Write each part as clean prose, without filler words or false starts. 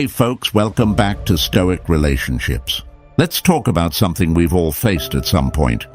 Hey folks, welcome back to Stoic Relationships. Let's talk about something we've all faced at some point.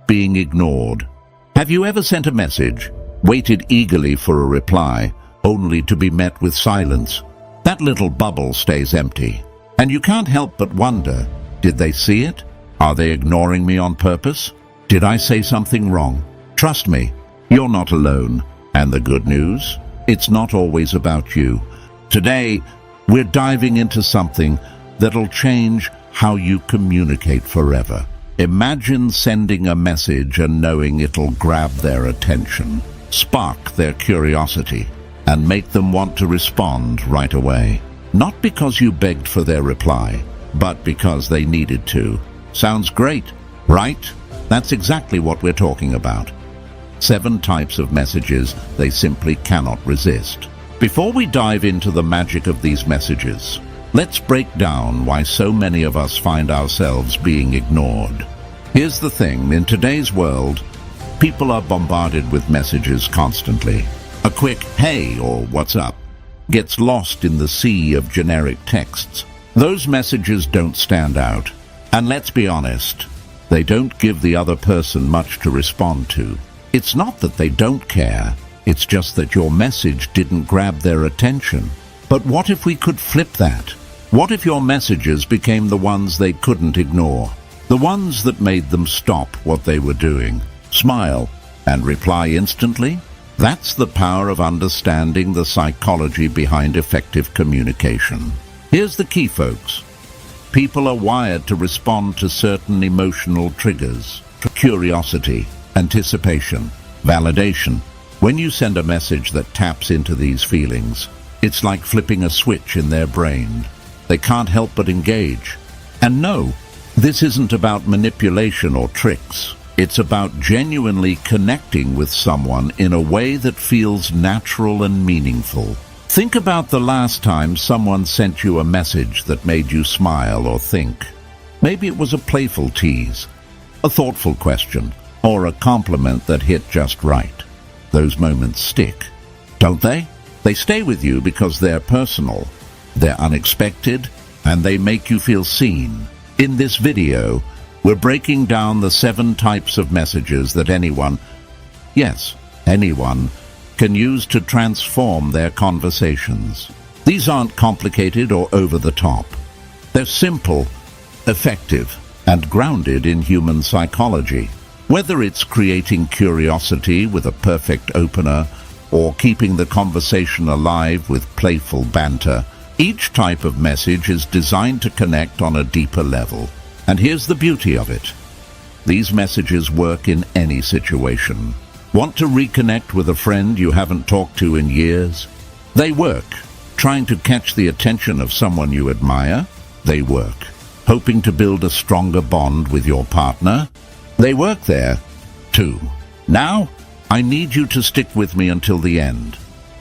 Being ignored. Have you ever sent a message, waited eagerly for a reply, only to be met with silence? That little bubble stays empty. And you can't help but wonder, did they see it? Are they ignoring me on purpose? Did I say something wrong? Trust me, you're not alone. And the good news? It's not always about you. Today, we're diving into something that'll change how you communicate forever. Imagine sending a message and knowing it'll grab their attention, spark their curiosity, and make them want to respond right away. Not because you begged for their reply, but because they needed to. Sounds great, right? That's exactly what we're talking about. 7 types of messages they simply cannot resist. Before we dive into the magic of these messages, let's break down why so many of us find ourselves being ignored. Here's the thing, in today's world, people are bombarded with messages constantly. A quick "hey" or "what's up" gets lost in the sea of generic texts. Those messages don't stand out. And let's be honest, they don't give the other person much to respond to. It's not that they don't care, it's just that your message didn't grab their attention. But what if we could flip that? What if your messages became the ones they couldn't ignore? The ones that made them stop what they were doing, smile, and reply instantly? That's the power of understanding the psychology behind effective communication. Here's the key, folks. People are wired to respond to certain emotional triggers: curiosity, anticipation, validation. When you send a message that taps into these feelings, it's like flipping a switch in their brain. They can't help but engage. And no, this isn't about manipulation or tricks. It's about genuinely connecting with someone in a way that feels natural and meaningful. Think about the last time someone sent you a message that made you smile or think. Maybe it was a playful tease, a thoughtful question, or a compliment that hit just right. Those moments stick, don't they? They stay with you because they're personal, they're unexpected, and they make you feel seen. In this video, we're breaking down the 7 types of messages that anyone, yes, anyone, can use to transform their conversations. These aren't complicated or over the top. They're simple, effective, and grounded in human psychology. Whether it's creating curiosity with a perfect opener or keeping the conversation alive with playful banter, each type of message is designed to connect on a deeper level. And here's the beauty of it. These messages work in any situation. Want to reconnect with a friend you haven't talked to in years? They work. Trying to catch the attention of someone you admire? They work. Hoping to build a stronger bond with your partner? They work there, too. Now, I need you to stick with me until the end,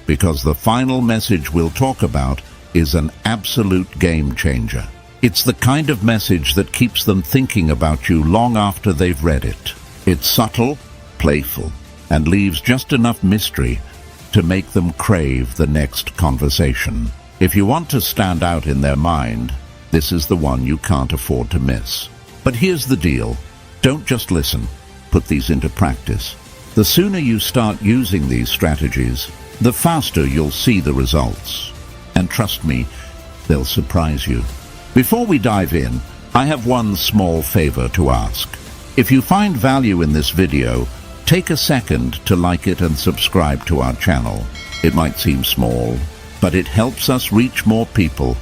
because the final message we'll talk about is an absolute game changer. It's the kind of message that keeps them thinking about you long after they've read it. It's subtle, playful, and leaves just enough mystery to make them crave the next conversation. If you want to stand out in their mind, this is the one you can't afford to miss. But here's the deal. Don't just listen. Put these into practice. The sooner you start using these strategies, the faster you'll see the results. And trust me, they'll surprise you. Before we dive in, I have one small favor to ask. If you find value in this video, take a second to like it and subscribe to our channel. It might seem small, but it helps us reach more people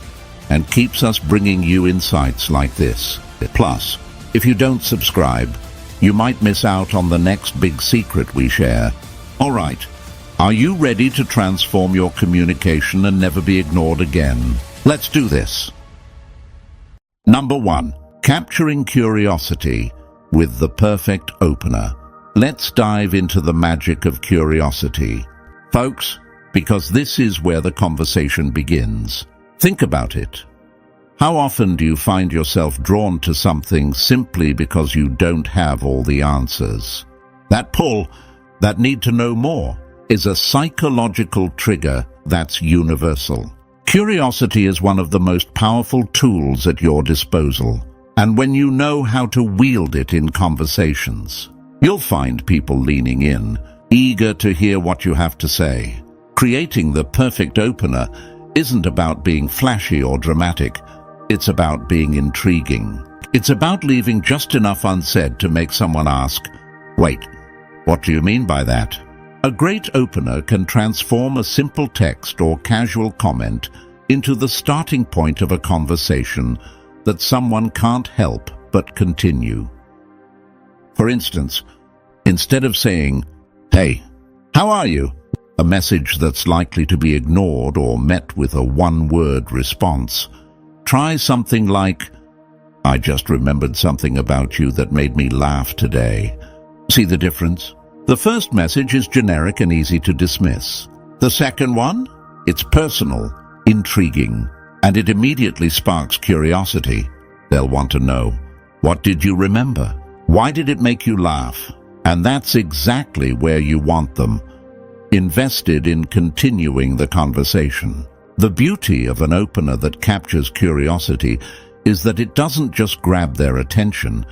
and keeps us bringing you insights like this. Plus, if you don't subscribe, you might miss out on the next big secret we share. All right, are you ready to transform your communication and never be ignored again? Let's do this. Number 1, capturing curiosity with the perfect opener. Let's dive into the magic of curiosity, folks, because this is where the conversation begins. Think about it. How often do you find yourself drawn to something simply because you don't have all the answers? That pull, that need to know more, is a psychological trigger that's universal. Curiosity is one of the most powerful tools at your disposal, and when you know how to wield it in conversations, you'll find people leaning in, eager to hear what you have to say. Creating the perfect opener isn't about being flashy or dramatic. It's about being intriguing. It's about leaving just enough unsaid to make someone ask, "Wait, what do you mean by that?" A great opener can transform a simple text or casual comment into the starting point of a conversation that someone can't help but continue. For instance, instead of saying, "Hey, how are you?" a message that's likely to be ignored or met with a one-word response, try something like, "I just remembered something about you that made me laugh today." See the difference? The first message is generic and easy to dismiss. The second one? It's personal, intriguing, and it immediately sparks curiosity. They'll want to know, what did you remember? Why did it make you laugh? And that's exactly where you want them, invested in continuing the conversation. The beauty of an opener that captures curiosity is that it doesn't just grab their attention,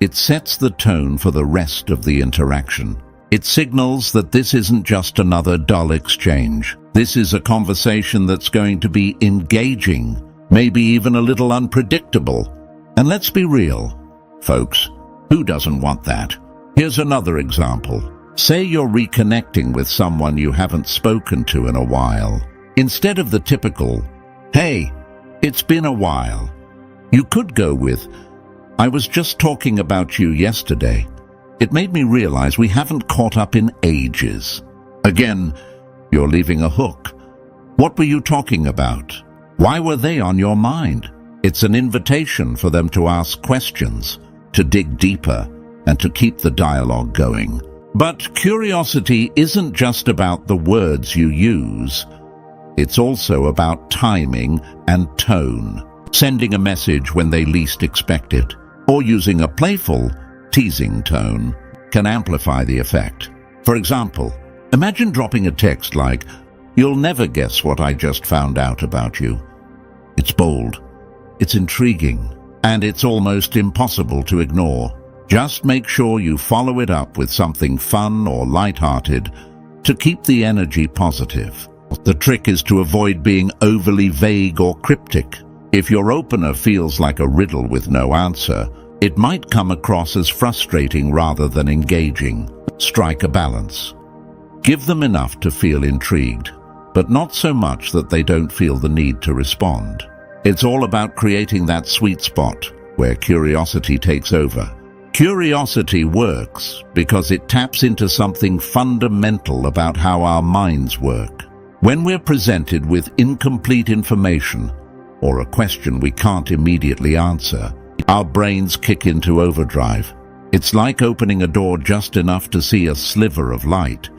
it sets the tone for the rest of the interaction. It signals that this isn't just another dull exchange. This is a conversation that's going to be engaging, maybe even a little unpredictable. And let's be real, folks, who doesn't want that? Here's another example. Say you're reconnecting with someone you haven't spoken to in a while. Instead of the typical, "Hey, it's been a while," you could go with, "I was just talking about you yesterday. It made me realize we haven't caught up in ages." Again, you're leaving a hook. What were you talking about? Why were they on your mind? It's an invitation for them to ask questions, to dig deeper, and to keep the dialogue going. But curiosity isn't just about the words you use. It's also about timing and tone, sending a message when they least expect it, or using a playful, teasing tone can amplify the effect. For example, imagine dropping a text like, "You'll never guess what I just found out about you." It's bold, it's intriguing, and it's almost impossible to ignore. Just make sure you follow it up with something fun or lighthearted to keep the energy positive. The trick is to avoid being overly vague or cryptic. If your opener feels like a riddle with no answer, it might come across as frustrating rather than engaging. Strike a balance. Give them enough to feel intrigued, but not so much that they don't feel the need to respond. It's all about creating that sweet spot where curiosity takes over. Curiosity works because it taps into something fundamental about how our minds work. When we're presented with incomplete information or a question we can't immediately answer, our brains kick into overdrive. It's like opening a door just enough to see a sliver of light.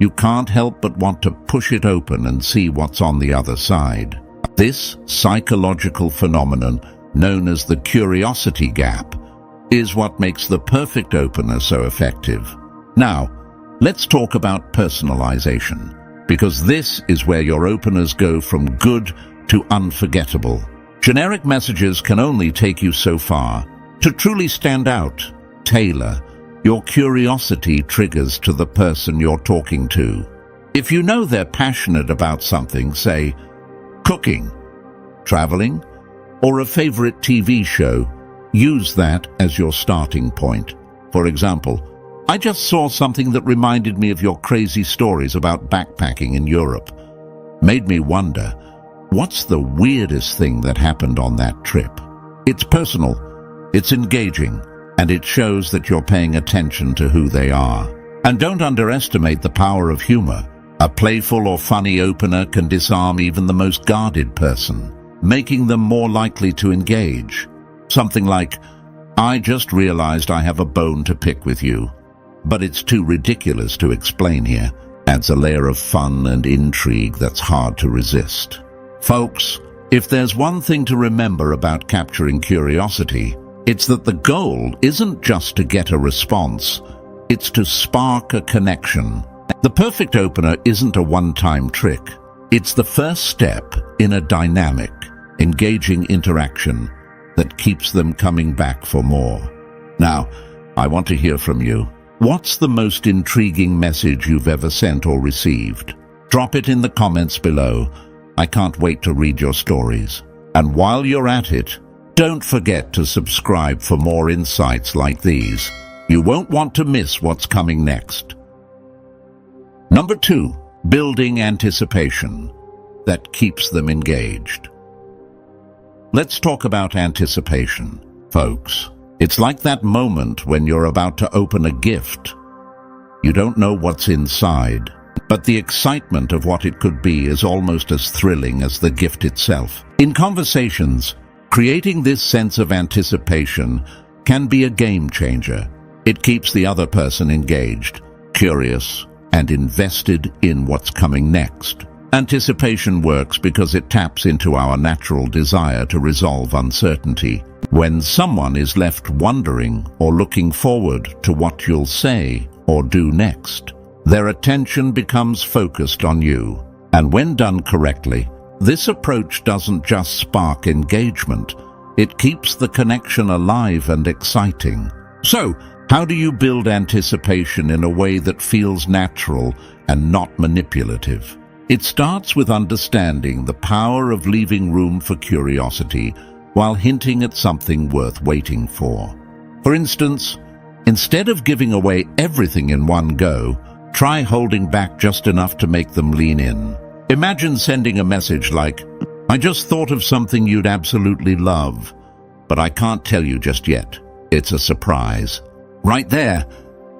You can't help but want to push it open and see what's on the other side. This psychological phenomenon, known as the curiosity gap, is what makes the perfect opener so effective. Now, let's talk about personalization, because this is where your openers go from good to unforgettable. Generic messages can only take you so far. To truly stand out, tailor your curiosity triggers to the person you're talking to. If you know they're passionate about something, say, cooking, traveling, or a favorite TV show, use that as your starting point. For example, "I just saw something that reminded me of your crazy stories about backpacking in Europe. Made me wonder, what's the weirdest thing that happened on that trip?" It's personal, it's engaging, and it shows that you're paying attention to who they are. And don't underestimate the power of humor. A playful or funny opener can disarm even the most guarded person, making them more likely to engage. Something like, "I just realized I have a bone to pick with you, but it's too ridiculous to explain here," adds a layer of fun and intrigue that's hard to resist. Folks, if there's one thing to remember about capturing curiosity, it's that the goal isn't just to get a response, it's to spark a connection. The perfect opener isn't a one-time trick. It's the first step in a dynamic, engaging interaction that keeps them coming back for more. Now, I want to hear from you. What's the most intriguing message you've ever sent or received? Drop it in the comments below. I can't wait to read your stories. And while you're at it, don't forget to subscribe for more insights like these. You won't want to miss what's coming next. Number 2, building anticipation that keeps them engaged. Let's talk about anticipation, folks. It's like that moment when you're about to open a gift. You don't know what's inside, but the excitement of what it could be is almost as thrilling as the gift itself. In conversations, creating this sense of anticipation can be a game changer. It keeps the other person engaged, curious, and invested in what's coming next. Anticipation works because it taps into our natural desire to resolve uncertainty. When someone is left wondering or looking forward to what you'll say or do next, their attention becomes focused on you. And when done correctly, this approach doesn't just spark engagement, it keeps the connection alive and exciting. So, how do you build anticipation in a way that feels natural and not manipulative? It starts with understanding the power of leaving room for curiosity while hinting at something worth waiting for. For instance, instead of giving away everything in one go, try holding back just enough to make them lean in. Imagine sending a message like, "I just thought of something you'd absolutely love, but I can't tell you just yet. It's a surprise." Right there,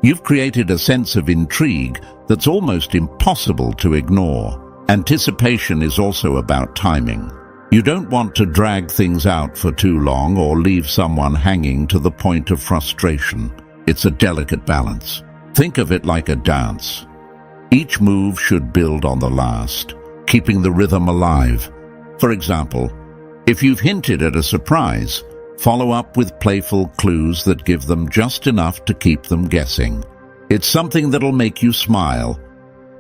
you've created a sense of intrigue that's almost impossible to ignore. Anticipation is also about timing. You don't want to drag things out for too long or leave someone hanging to the point of frustration. It's a delicate balance. Think of it like a dance. Each move should build on the last, keeping the rhythm alive. For example, if you've hinted at a surprise, follow up with playful clues that give them just enough to keep them guessing. It's something that'll make you smile,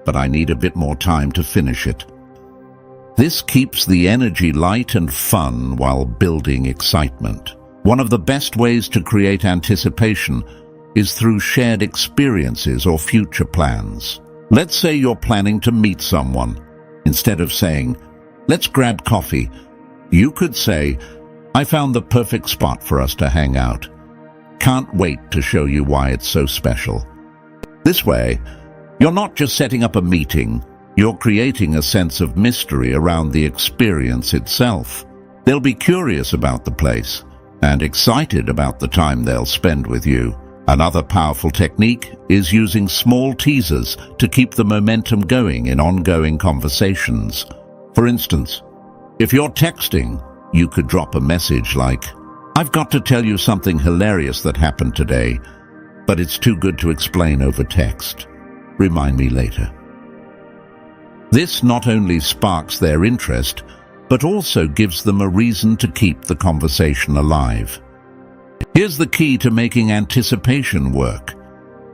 but I need a bit more time to finish it. This keeps the energy light and fun while building excitement. One of the best ways to create anticipation is through shared experiences or future plans. Let's say you're planning to meet someone. Instead of saying, "Let's grab coffee," you could say, "I found the perfect spot for us to hang out. Can't wait to show you why it's so special." This way, you're not just setting up a meeting, you're creating a sense of mystery around the experience itself. They'll be curious about the place and excited about the time they'll spend with you. Another powerful technique is using small teasers to keep the momentum going in ongoing conversations. For instance, if you're texting, you could drop a message like, "I've got to tell you something hilarious that happened today, but it's too good to explain over text. Remind me later." This not only sparks their interest, but also gives them a reason to keep the conversation alive. Here's the key to making anticipation work.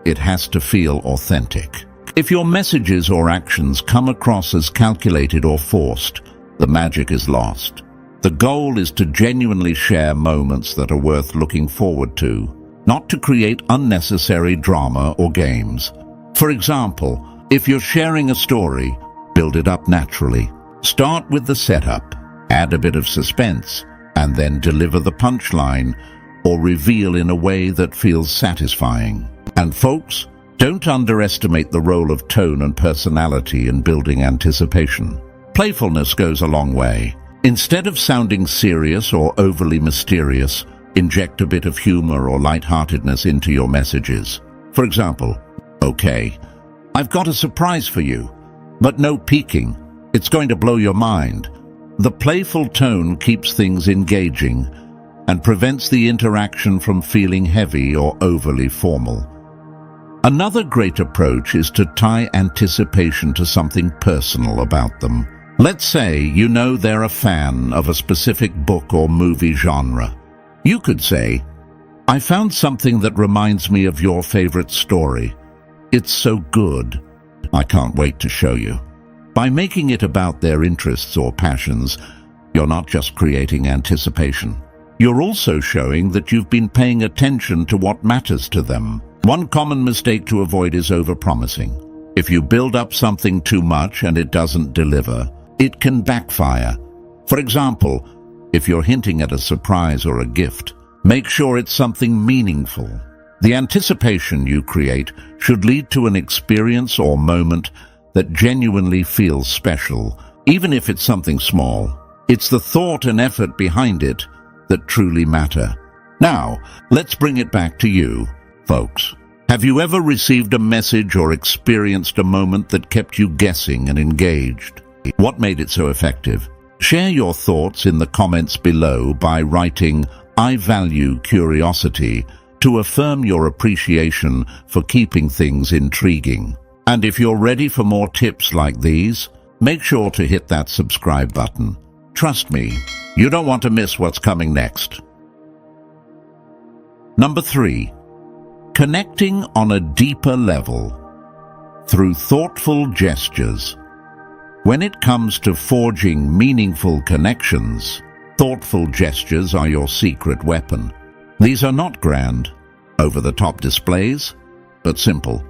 It has to feel authentic. If your messages or actions come across as calculated or forced, the magic is lost. The goal is to genuinely share moments that are worth looking forward to, not to create unnecessary drama or games. For example, if you're sharing a story, build it up naturally. Start with the setup, add a bit of suspense, and then deliver the punchline or reveal in a way that feels satisfying. And folks, don't underestimate the role of tone and personality in building anticipation. Playfulness goes a long way. Instead of sounding serious or overly mysterious, inject a bit of humor or lightheartedness into your messages. For example, "Okay, I've got a surprise for you, but no peeking. It's going to blow your mind." The playful tone keeps things engaging and prevents the interaction from feeling heavy or overly formal. Another great approach is to tie anticipation to something personal about them. Let's say you know they're a fan of a specific book or movie genre. You could say, "I found something that reminds me of your favorite story. It's so good. I can't wait to show you." By making it about their interests or passions, you're not just creating anticipation. You're also showing that you've been paying attention to what matters to them. One common mistake to avoid is overpromising. If you build up something too much and it doesn't deliver, it can backfire. For example, if you're hinting at a surprise or a gift, make sure it's something meaningful. The anticipation you create should lead to an experience or moment that genuinely feels special, even if it's something small. It's the thought and effort behind it that truly matter. Now, let's bring it back to you, folks. Have you ever received a message or experienced a moment that kept you guessing and engaged? What made it so effective? Share your thoughts in the comments below by writing, "I value curiosity," to affirm your appreciation for keeping things intriguing. And if you're ready for more tips like these, make sure to hit that subscribe button. Trust me, you don't want to miss what's coming next. Number 3. Connecting on a deeper level through thoughtful gestures. When it comes to forging meaningful connections, thoughtful gestures are your secret weapon. These are not grand, over-the-top displays, but simple,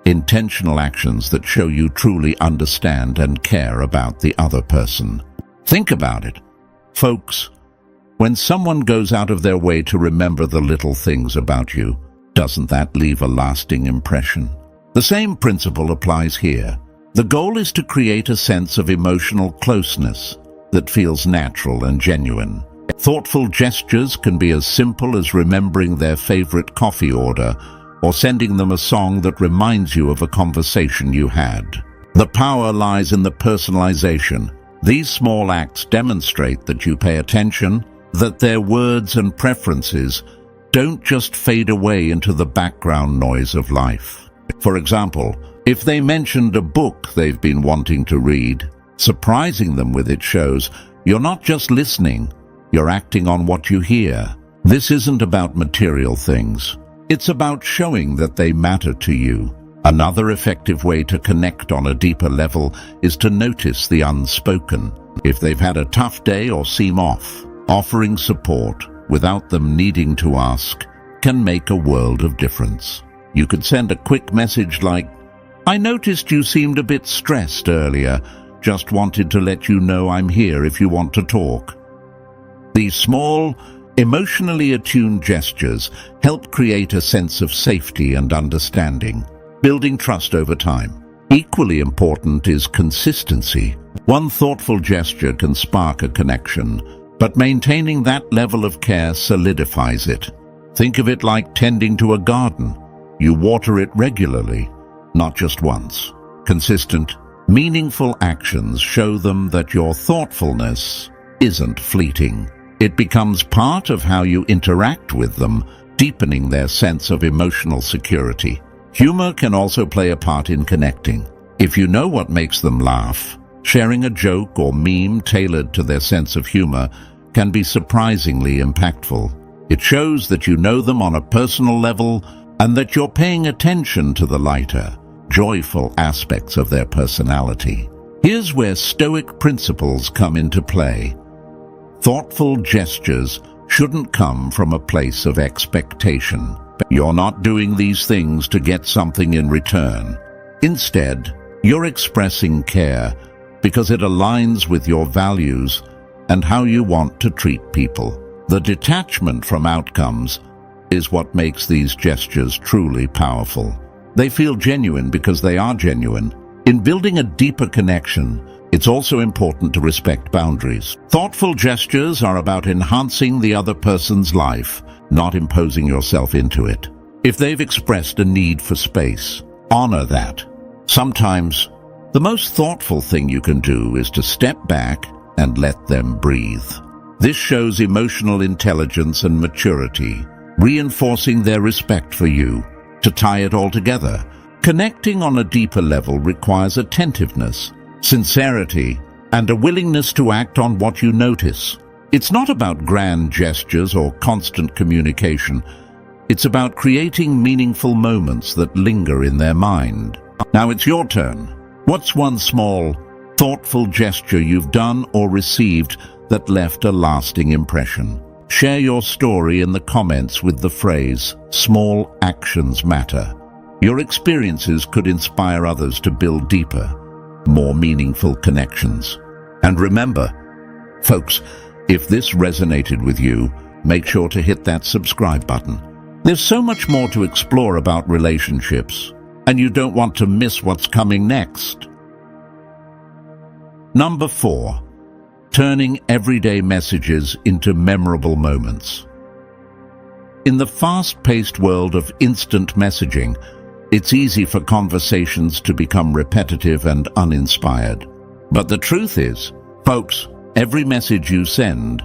intentional actions that show you truly understand and care about the other person. Think about it. Folks, when someone goes out of their way to remember the little things about you, doesn't that leave a lasting impression? The same principle applies here. The goal is to create a sense of emotional closeness that feels natural and genuine. Thoughtful gestures can be as simple as remembering their favorite coffee order or sending them a song that reminds you of a conversation you had. The power lies in the personalization. These small acts demonstrate that you pay attention, that their words and preferences don't just fade away into the background noise of life. For example, if they mentioned a book they've been wanting to read, surprising them with it shows you're not just listening, you're acting on what you hear. This isn't about material things. It's about showing that they matter to you. Another effective way to connect on a deeper level is to notice the unspoken. If they've had a tough day or seem off, offering support without them needing to ask can make a world of difference. You could send a quick message like, "I noticed you seemed a bit stressed earlier. Just wanted to let you know I'm here if you want to talk." These small, emotionally attuned gestures help create a sense of safety and understanding, building trust over time. Equally important is consistency. One thoughtful gesture can spark a connection, but maintaining that level of care solidifies it. Think of it like tending to a garden. You water it regularly, not just once. Consistent, meaningful actions show them that your thoughtfulness isn't fleeting. It becomes part of how you interact with them, deepening their sense of emotional security. Humor can also play a part in connecting. If you know what makes them laugh, sharing a joke or meme tailored to their sense of humor can be surprisingly impactful. It shows that you know them on a personal level and that you're paying attention to the lighter, joyful aspects of their personality. Here's where Stoic principles come into play. Thoughtful gestures shouldn't come from a place of expectation. You're not doing these things to get something in return. Instead, you're expressing care because it aligns with your values and how you want to treat people. The detachment from outcomes is what makes these gestures truly powerful. They feel genuine because they are genuine. In building a deeper connection, it's also important to respect boundaries. Thoughtful gestures are about enhancing the other person's life, not imposing yourself into it. If they've expressed a need for space, honor that. Sometimes, the most thoughtful thing you can do is to step back and let them breathe. This shows emotional intelligence and maturity, reinforcing their respect for you. To tie it all together, connecting on a deeper level requires attentiveness, sincerity, and a willingness to act on what you notice. It's not about grand gestures or constant communication. It's about creating meaningful moments that linger in their mind. Now it's your turn. What's one small, thoughtful gesture you've done or received that left a lasting impression. Share your story in the comments with the phrase, "Small actions matter." Your experiences could inspire others to build deeper, more meaningful connections. And remember, folks, if this resonated with you, make sure to hit that subscribe button. There's so much more to explore about relationships, and you don't want to miss what's coming next. Number 4. Turning everyday messages into memorable moments. In the fast-paced world of instant messaging, it's easy for conversations to become repetitive and uninspired. But the truth is, folks, every message you send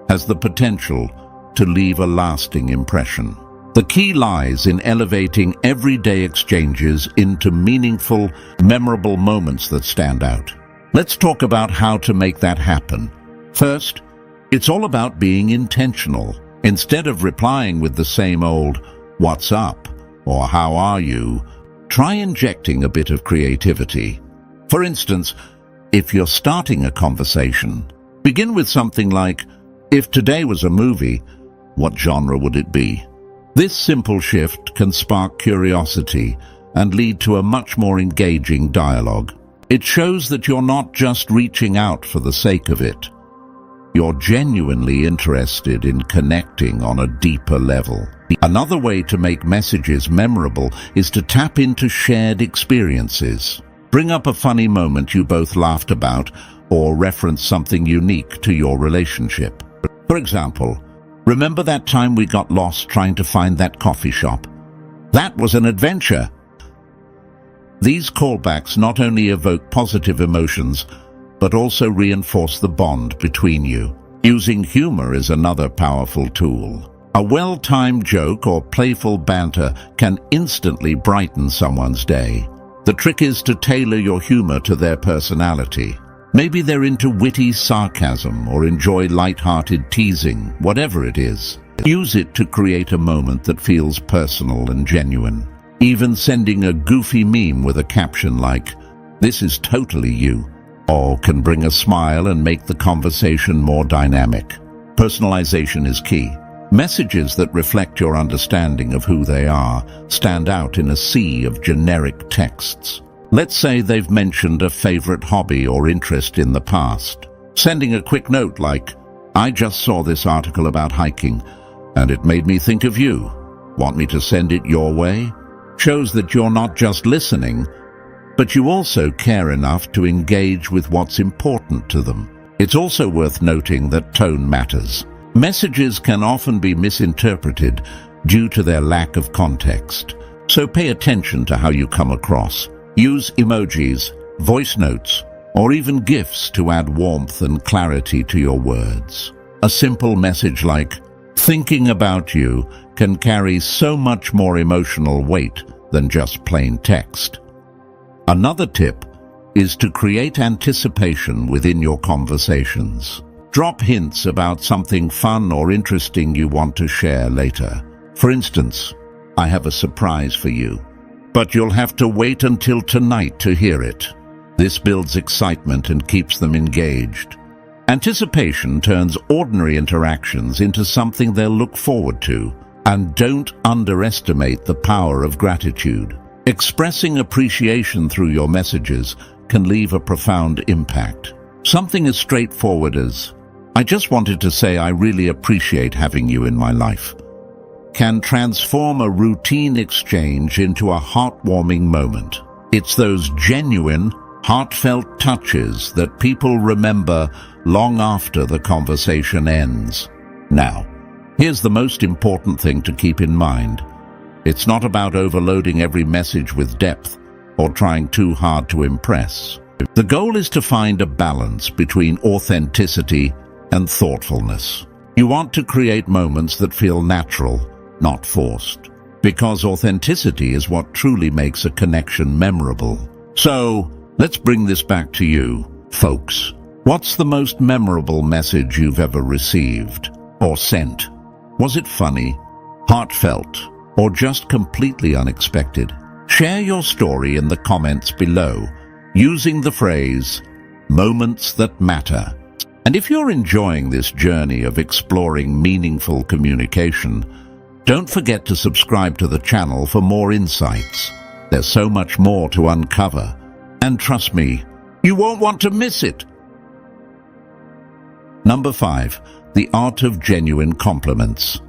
has the potential to leave a lasting impression. The key lies in elevating everyday exchanges into meaningful, memorable moments that stand out. Let's talk about how to make that happen. First, it's all about being intentional. Instead of replying with the same old, "What's up?" or "How are you?" try injecting a bit of creativity. For instance, if you're starting a conversation, begin with something like, "If today was a movie, what genre would it be?" This simple shift can spark curiosity and lead to a much more engaging dialogue. It shows that you're not just reaching out for the sake of it. You're genuinely interested in connecting on a deeper level. Another way to make messages memorable is to tap into shared experiences. Bring up a funny moment you both laughed about or reference something unique to your relationship. For example, remember that time we got lost trying to find that coffee shop? That was an adventure. These callbacks not only evoke positive emotions, but also reinforce the bond between you. Using humor is another powerful tool. A well-timed joke or playful banter can instantly brighten someone's day. The trick is to tailor your humor to their personality. Maybe they're into witty sarcasm or enjoy light-hearted teasing, whatever it is. Use it to create a moment that feels personal and genuine. Even sending a goofy meme with a caption like, "This is totally you," or can bring a smile and make the conversation more dynamic. Personalization is key. Messages that reflect your understanding of who they are stand out in a sea of generic texts. Let's say they've mentioned a favorite hobby or interest in the past. Sending a quick note like, "I just saw this article about hiking, and it made me think of you. Want me to send it your way?" shows that you're not just listening, but you also care enough to engage with what's important to them. It's also worth noting that tone matters. Messages can often be misinterpreted due to their lack of context, so pay attention to how you come across. Use emojis, voice notes, or even GIFs to add warmth and clarity to your words. A simple message like, "Thinking about you," can carry so much more emotional weight than just plain text. Another tip is to create anticipation within your conversations. Drop hints about something fun or interesting you want to share later. For instance, "I have a surprise for you, but you'll have to wait until tonight to hear it." This builds excitement and keeps them engaged. Anticipation turns ordinary interactions into something they'll look forward to. And don't underestimate the power of gratitude. Expressing appreciation through your messages can leave a profound impact. Something as straightforward as, "I just wanted to say I really appreciate having you in my life," can transform a routine exchange into a heartwarming moment. It's those genuine, heartfelt touches that people remember long after the conversation ends. Now, here's the most important thing to keep in mind. It's not about overloading every message with depth or trying too hard to impress. The goal is to find a balance between authenticity and thoughtfulness. You want to create moments that feel natural, not forced, because authenticity is what truly makes a connection memorable. So, let's bring this back to you, folks. What's the most memorable message you've ever received or sent? Was it funny, heartfelt, or just completely unexpected? Share your story in the comments below using the phrase, moments that matter. And if you're enjoying this journey of exploring meaningful communication, don't forget to subscribe to the channel for more insights. There's so much more to uncover. And trust me, you won't want to miss it. Number 5. The art of genuine compliments.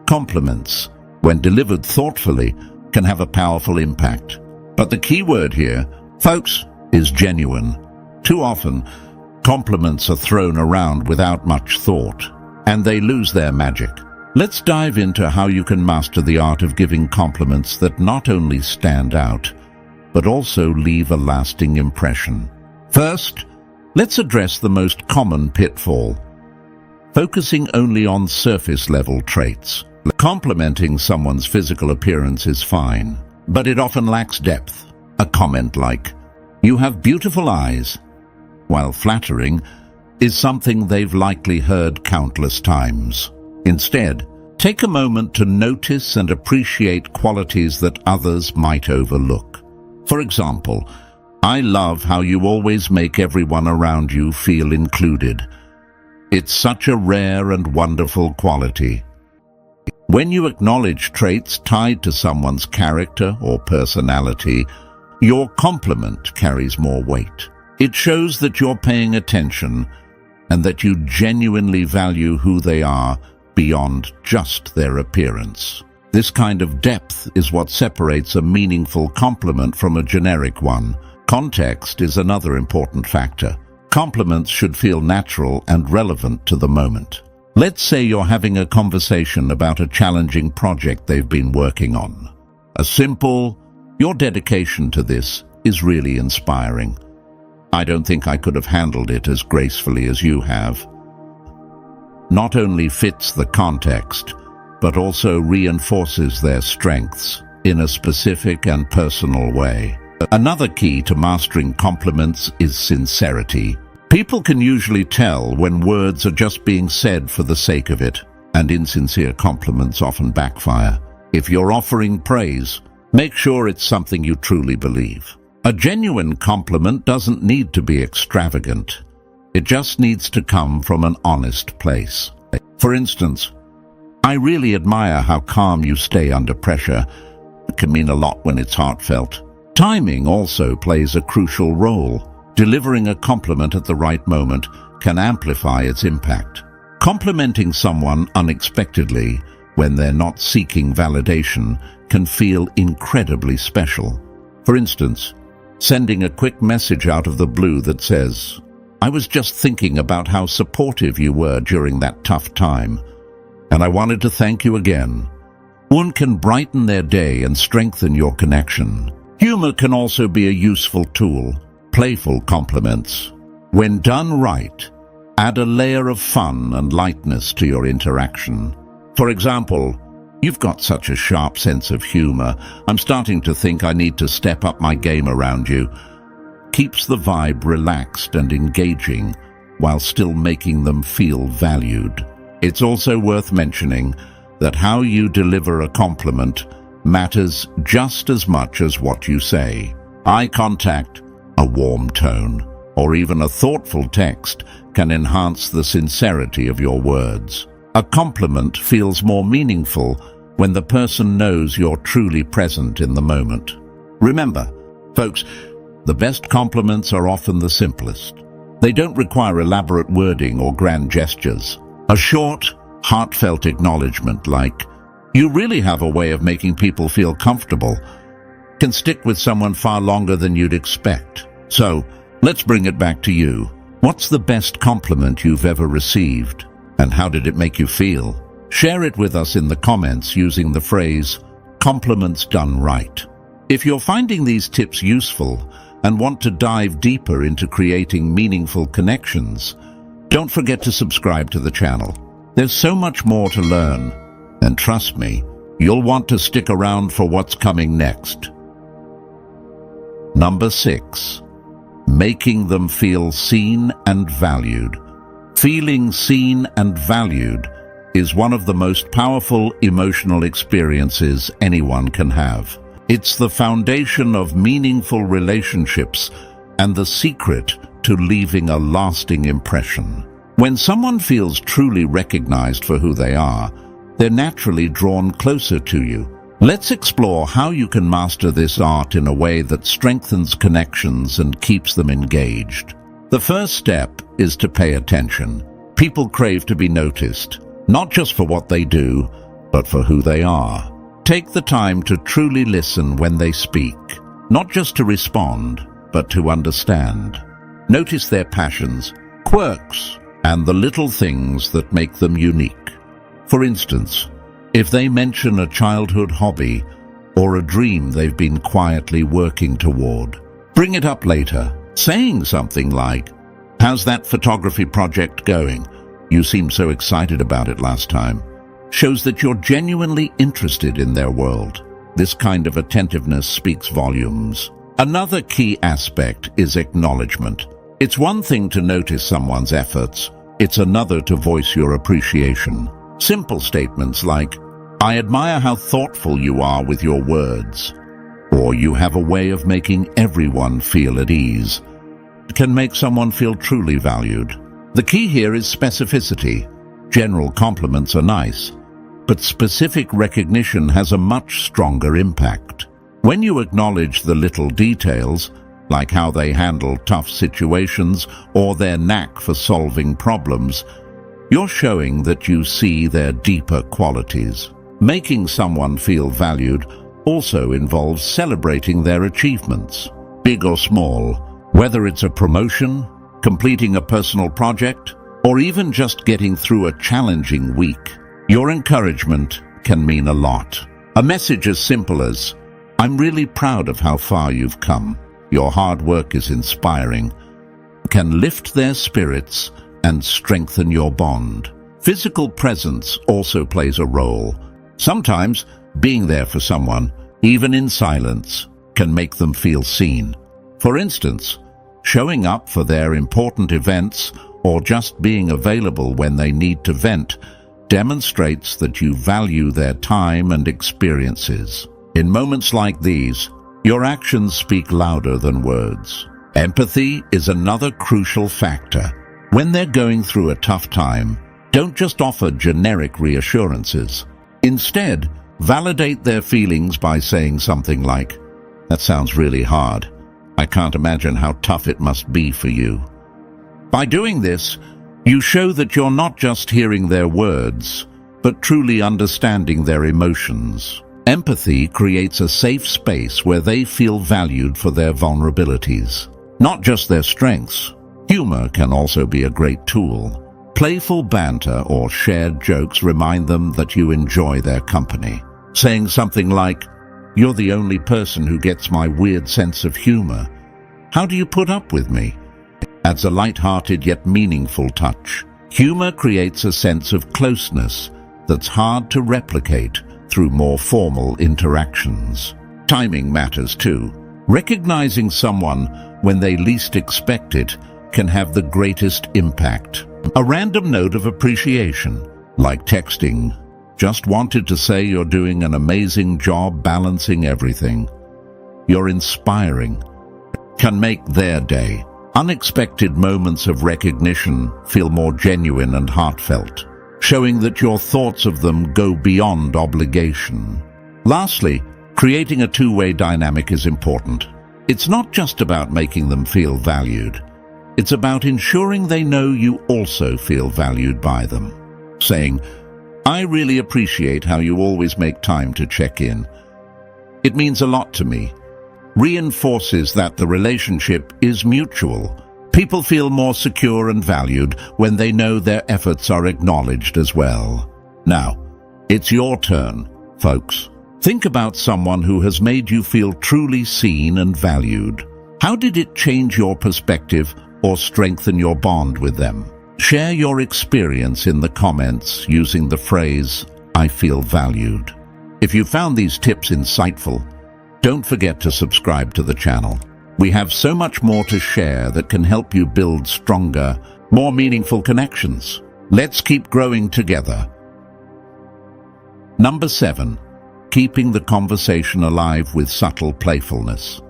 Compliments, when delivered thoughtfully, can have a powerful impact. But the key word here, folks, is genuine. Too often, compliments are thrown around without much thought, and they lose their magic. Let's dive into how you can master the art of giving compliments that not only stand out, but also leave a lasting impression. First, let's address the most common pitfall: focusing only on surface-level traits. Complimenting someone's physical appearance is fine, but it often lacks depth. A comment like, "You have beautiful eyes," while flattering, is something they've likely heard countless times. Instead, take a moment to notice and appreciate qualities that others might overlook. For example, "I love how you always make everyone around you feel included. It's such a rare and wonderful quality." When you acknowledge traits tied to someone's character or personality, your compliment carries more weight. It shows that you're paying attention and that you genuinely value who they are beyond just their appearance. This kind of depth is what separates a meaningful compliment from a generic one. Context is another important factor. Compliments should feel natural and relevant to the moment. Let's say you're having a conversation about a challenging project they've been working on. A simple, "Your dedication to this is really inspiring. I don't think I could have handled it as gracefully as you have," not only fits the context, but also reinforces their strengths in a specific and personal way. Another key to mastering compliments is sincerity. People can usually tell when words are just being said for the sake of it, and insincere compliments often backfire. If you're offering praise, make sure it's something you truly believe. A genuine compliment doesn't need to be extravagant. It just needs to come from an honest place. For instance, "I really admire how calm you stay under pressure." It can mean a lot when it's heartfelt. Timing also plays a crucial role. Delivering a compliment at the right moment can amplify its impact. Complimenting someone unexpectedly when they're not seeking validation can feel incredibly special. For instance, sending a quick message out of the blue that says, "I was just thinking about how supportive you were during that tough time, and I wanted to thank you again." One can brighten their day and strengthen your connection. Humor can also be a useful tool. Playful compliments, when done right, add a layer of fun and lightness to your interaction. For example, "You've got such a sharp sense of humor. I'm starting to think I need to step up my game around you." Keeps the vibe relaxed and engaging while still making them feel valued. It's also worth mentioning that how you deliver a compliment matters just as much as what you say. Eye contact, a warm tone, or even a thoughtful text can enhance the sincerity of your words. A compliment feels more meaningful when the person knows you're truly present in the moment. Remember, folks, the best compliments are often the simplest. They don't require elaborate wording or grand gestures. A short, heartfelt acknowledgement like, "You really have a way of making people feel comfortable," can stick with someone far longer than you'd expect. So, let's bring it back to you. What's the best compliment you've ever received, and how did it make you feel? Share it with us in the comments using the phrase, "compliments done right." If you're finding these tips useful and want to dive deeper into creating meaningful connections, don't forget to subscribe to the channel. There's so much more to learn, and trust me, you'll want to stick around for what's coming next. Number 6. Making them feel seen and valued. Feeling seen and valued is one of the most powerful emotional experiences anyone can have. It's the foundation of meaningful relationships and the secret to leaving a lasting impression. When someone feels truly recognized for who they are, they're naturally drawn closer to you. Let's explore how you can master this art in a way that strengthens connections and keeps them engaged. The first step is to pay attention. People crave to be noticed, not just for what they do, but for who they are. Take the time to truly listen when they speak, not just to respond, but to understand. Notice their passions, quirks, and the little things that make them unique. For instance, if they mention a childhood hobby or a dream they've been quietly working toward, bring it up later, saying something like, "How's that photography project going? You seemed so excited about it last time." Shows that you're genuinely interested in their world. This kind of attentiveness speaks volumes. Another key aspect is acknowledgement. It's one thing to notice someone's efforts. It's another to voice your appreciation. Simple statements like, "I admire how thoughtful you are with your words," or "You have a way of making everyone feel at ease," can make someone feel truly valued. The key here is specificity. General compliments are nice, but specific recognition has a much stronger impact. When you acknowledge the little details, like how they handle tough situations or their knack for solving problems, you're showing that you see their deeper qualities. Making someone feel valued also involves celebrating their achievements, big or small, whether it's a promotion, completing a personal project, or even just getting through a challenging week. Your encouragement can mean a lot. A message as simple as, "I'm really proud of how far you've come. Your hard work is inspiring," can lift their spirits and strengthen your bond. Physical presence also plays a role. Sometimes being there for someone, even in silence, can make them feel seen. For instance, showing up for their important events or just being available when they need to vent demonstrates that you value their time and experiences. In moments like these, your actions speak louder than words. Empathy is another crucial factor. When they're going through a tough time, don't just offer generic reassurances. Instead, validate their feelings by saying something like, "That sounds really hard. I can't imagine how tough it must be for you." By doing this, you show that you're not just hearing their words, but truly understanding their emotions. Empathy creates a safe space where they feel valued for their vulnerabilities, not just their strengths. Humor can also be a great tool. Playful banter or shared jokes remind them that you enjoy their company. Saying something like, "You're the only person who gets my weird sense of humor. How do you put up with me?" adds a light-hearted yet meaningful touch. Humor creates a sense of closeness that's hard to replicate through more formal interactions. Timing matters too. Recognizing someone when they least expect it can have the greatest impact. A random note of appreciation, like texting, "Just wanted to say you're doing an amazing job balancing everything. You're inspiring," can make their day. Unexpected moments of recognition feel more genuine and heartfelt, showing that your thoughts of them go beyond obligation. Lastly, creating a two-way dynamic is important. It's not just about making them feel valued. It's about ensuring they know you also feel valued by them. Saying, "I really appreciate how you always make time to check in. It means a lot to me," reinforces that the relationship is mutual. People feel more secure and valued when they know their efforts are acknowledged as well. Now, it's your turn, folks. Think about someone who has made you feel truly seen and valued. How did it change your perspective or strengthen your bond with them? Share your experience in the comments using the phrase, "I feel valued." If you found these tips insightful, don't forget to subscribe to the channel. We have so much more to share that can help you build stronger, more meaningful connections. Let's keep growing together. Number 7. Keeping the conversation alive with subtle playfulness.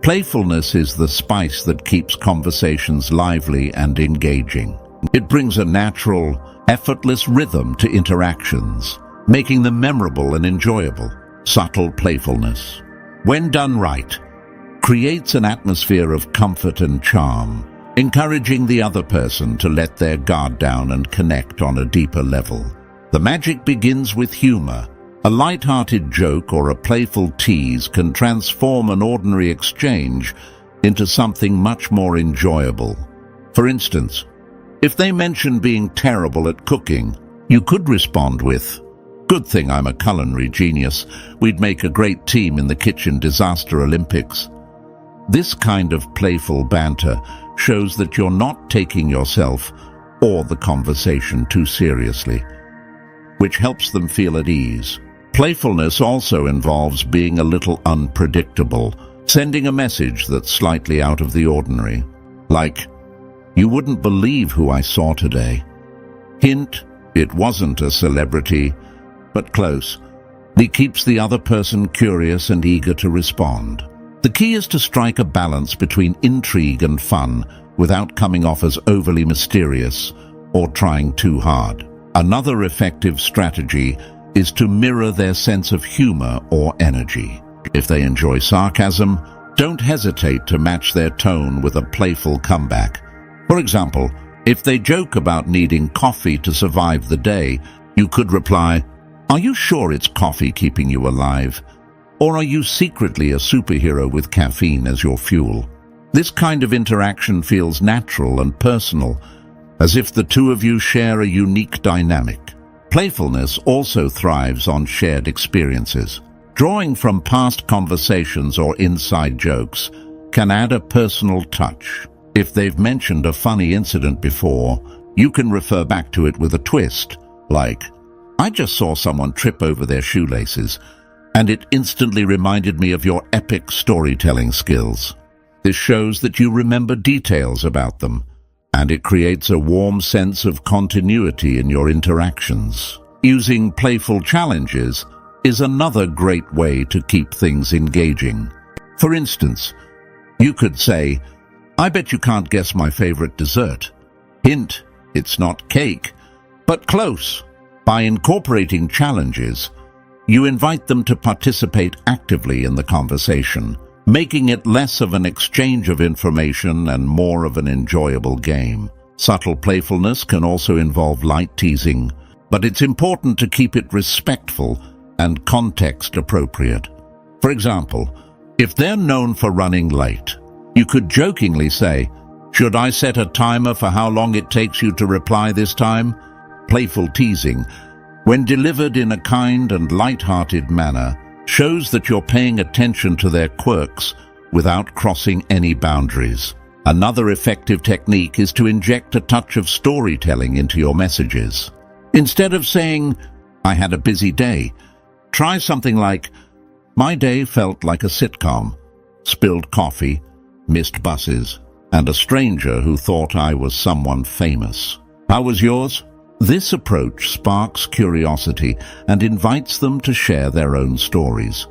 Playfulness is the spice that keeps conversations lively and engaging. It brings a natural, effortless rhythm to interactions, making them memorable and enjoyable. Subtle playfulness, when done right, creates an atmosphere of comfort and charm, encouraging the other person to let their guard down and connect on a deeper level. The magic begins with humor. A light-hearted joke or a playful tease can transform an ordinary exchange into something much more enjoyable. For instance, if they mention being terrible at cooking, you could respond with, "Good thing I'm a culinary genius. We'd make a great team in the Kitchen Disaster Olympics." This kind of playful banter shows that you're not taking yourself or the conversation too seriously, which helps them feel at ease. Playfulness also involves being a little unpredictable, sending a message that's slightly out of the ordinary, like, "You wouldn't believe who I saw today." Hint, it wasn't a celebrity, but close. It keeps the other person curious and eager to respond. The key is to strike a balance between intrigue and fun without coming off as overly mysterious or trying too hard. Another effective strategy is to mirror their sense of humor or energy. If they enjoy sarcasm, don't hesitate to match their tone with a playful comeback. For example, if they joke about needing coffee to survive the day, you could reply, "Are you sure it's coffee keeping you alive? Or are you secretly a superhero with caffeine as your fuel?" This kind of interaction feels natural and personal, as if the two of you share a unique dynamic. Playfulness also thrives on shared experiences. Drawing from past conversations or inside jokes can add a personal touch. If they've mentioned a funny incident before, you can refer back to it with a twist, like, "I just saw someone trip over their shoelaces, and it instantly reminded me of your epic storytelling skills." This shows that you remember details about them, and it creates a warm sense of continuity in your interactions. Using playful challenges is another great way to keep things engaging. For instance, you could say, "I bet you can't guess my favorite dessert." Hint, it's not cake, but close. By incorporating challenges, you invite them to participate actively in the conversation, making it less of an exchange of information and more of an enjoyable game. Subtle playfulness can also involve light teasing, but it's important to keep it respectful and context appropriate. For example, if they're known for running late, you could jokingly say, "Should I set a timer for how long it takes you to reply this time?" Playful teasing, when delivered in a kind and light-hearted manner, shows that you're paying attention to their quirks without crossing any boundaries. Another effective technique is to inject a touch of storytelling into your messages. Instead of saying, "I had a busy day," try something like, "My day felt like a sitcom. Spilled coffee, missed buses, and a stranger who thought I was someone famous. How was yours?" This approach sparks curiosity and invites them to share their own stories,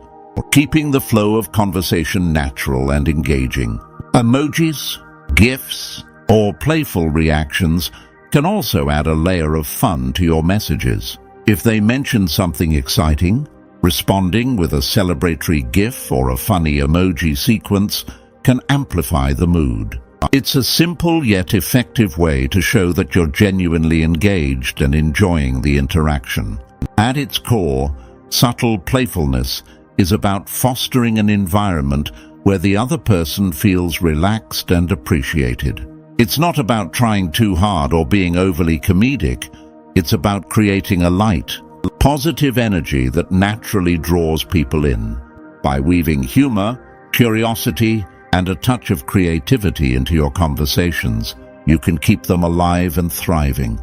keeping the flow of conversation natural and engaging. Emojis, GIFs, or playful reactions can also add a layer of fun to your messages. If they mention something exciting, responding with a celebratory GIF or a funny emoji sequence can amplify the mood. It's a simple yet effective way to show that you're genuinely engaged and enjoying the interaction. At its core, subtle playfulness is about fostering an environment where the other person feels relaxed and appreciated. It's not about trying too hard or being overly comedic. It's about creating a light, positive energy that naturally draws people in. By weaving humor, curiosity, and a touch of creativity into your conversations, you can keep them alive and thriving.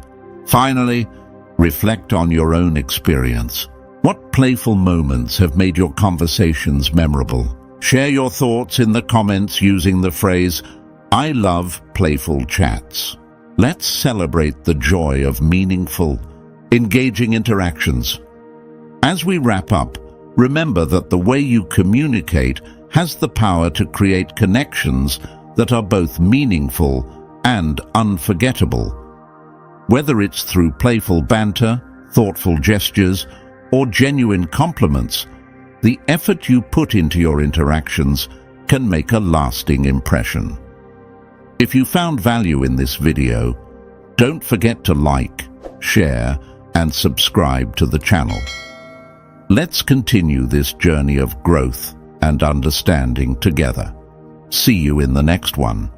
Finally, reflect on your own experience. What playful moments have made your conversations memorable? Share your thoughts in the comments using the phrase, "I love playful chats." Let's celebrate the joy of meaningful, engaging interactions. As we wrap up, remember that the way you communicate has the power to create connections that are both meaningful and unforgettable. Whether it's through playful banter, thoughtful gestures, or genuine compliments, the effort you put into your interactions can make a lasting impression. If you found value in this video, don't forget to like, share, and subscribe to the channel. Let's continue this journey of growth and understanding together. See you in the next one.